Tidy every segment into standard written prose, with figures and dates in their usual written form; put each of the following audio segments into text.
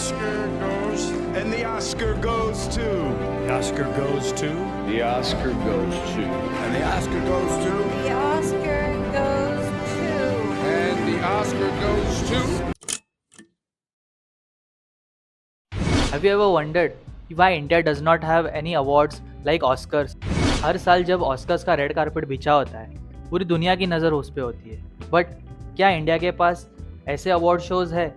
Oscar goes, and the Oscar goes to. The Oscar goes to. The Oscar goes to. And the Oscar goes to. The Oscar goes to. And the Oscar goes to. Have you ever wondered why India does not have any awards like Oscars? हर साल जब Oscars का red carpet बिछा होता है, पूरी दुनिया की नज़र उस पे होती है. बट क्या इंडिया के पास ऐसे अवार्ड शोज है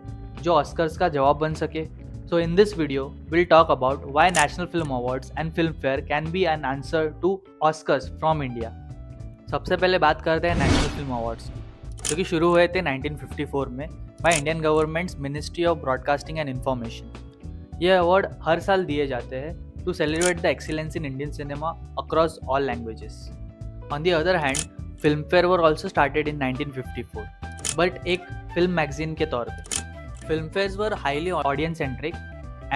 जो ऑस्कर्स का जवाब बन सके? So in this video will talk about why national film awards and Filmfare can be an answer to Oscars from India. सबसे पहले बात करते हैं नेशनल फिल्म अवार्ड्स, जो कि शुरू हुए थे 1954 में by Indian governments ministry of broadcasting and information. ये अवार्ड हर साल दिए जाते हैं to celebrate the excellence in Indian cinema across all languages. On the other hand, Filmfare were also started in 1954, but एक film magazine के तौर पे. Filmfares were highly audience centric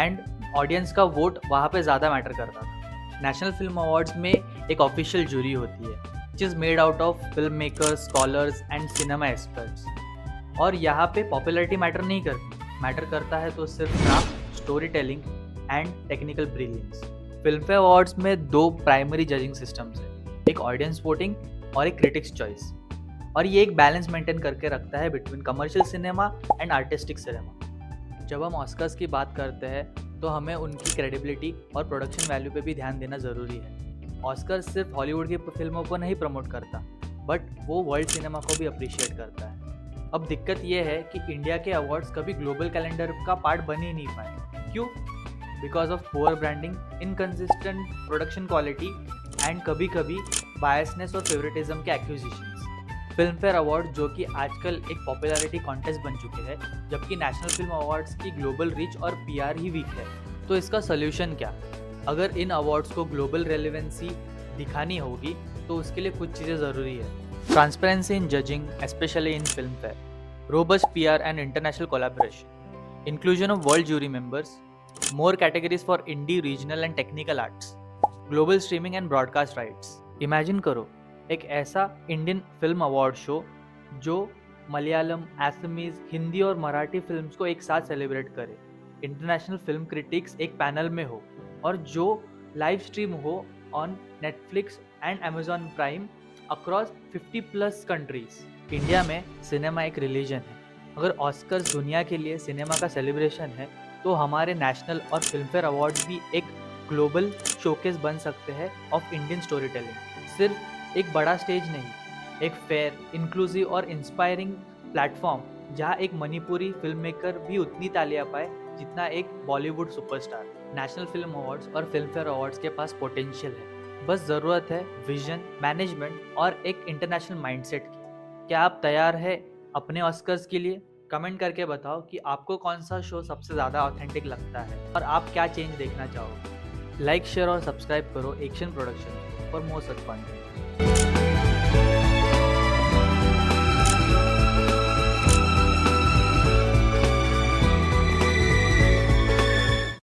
and audience का vote वहाँ पे ज़्यादा मैटर करता था. National Film Awards में एक official jury होती है, which is made out of filmmakers, scholars and cinema experts. और यहाँ पे popularity मैटर नहीं करती, मैटर करता है तो सिर्फ craft, storytelling and technical brilliance. Filmfare awards में दो प्राइमरी जजिंग सिस्टम्स है, एक ऑडियंस वोटिंग और एक क्रिटिक्स चॉइस. और ये एक बैलेंस मेंटेन करके रखता है between commercial cinema and artistic cinema. जब हम ऑस्कर्स की बात करते हैं तो हमें उनकी क्रेडिबिलिटी और प्रोडक्शन वैल्यू पे भी ध्यान देना ज़रूरी है. ऑस्कर्स सिर्फ हॉलीवुड की फिल्मों को नहीं प्रमोट करता, बट वो वर्ल्ड सिनेमा को भी अप्रिशिएट करता है. अब दिक्कत ये है कि इंडिया के अवार्ड्स कभी ग्लोबल कैलेंडर का पार्ट बन ही नहीं पाए. क्यों? Because of poor branding, inconsistent production quality and कभी कभी बायसनेस और फेवरेटिज्म के एक्यूजिशंस. फिल्मफेयर अवार्ड जो कि आजकल एक पॉपुलैरिटी कॉन्टेस्ट बन चुके हैं, जबकि नेशनल फिल्म अवार्ड्स की ग्लोबल रीच और पीआर ही वीक है. तो इसका सोल्यूशन क्या? अगर इन अवार्ड्स को ग्लोबल रेलेवेंसी दिखानी होगी तो उसके लिए कुछ चीज़ें ज़रूरी है. Transparency in judging, specially in Filmfare, robust PR and international collaboration, inclusion of world jury members, more categories for indie, regional and technical arts, global streaming and broadcast rights. Imagine करो एक ऐसा इंडियन फिल्म अवार्ड शो जो Malayalam, Assamese, Hindi और Marathi films को एक साथ celebrate करे, international film critics एक पैनल में हो और जो लाइव स्ट्रीम हो on Netflix and Amazon prime across 50+ countries. India में सिनेमा एक रिलीजन है. अगर ऑस्कर्स दुनिया के लिए सिनेमा का सेलिब्रेशन है तो हमारे नेशनल और फिल्मफेयर अवार्ड्स भी एक ग्लोबल शोकेस बन सकते हैं ऑफ इंडियन स्टोरी टेलिंग. सिर्फ एक बड़ा स्टेज नहीं, एक फेयर, इंक्लूसिव और इंस्पायरिंग प्लेटफॉर्म जहां एक मणिपुरी फिल्म मेकर भी उतनी तालियां पाए जितना एक Bollywood superstar. National film awards और फिल्मफेयर अवार्ड्स के पास पोटेंशियल है, बस ज़रूरत है विजन, मैनेजमेंट और एक इंटरनेशनल माइंडसेट की. क्या आप तैयार है अपने ऑस्कर्स के लिए? कमेंट करके बताओ कि आपको कौन सा शो सबसे ज़्यादा ऑथेंटिक लगता है और आप क्या चेंज देखना चाहोगे. लाइक, शेयर और सब्सक्राइब करो action production for more such content.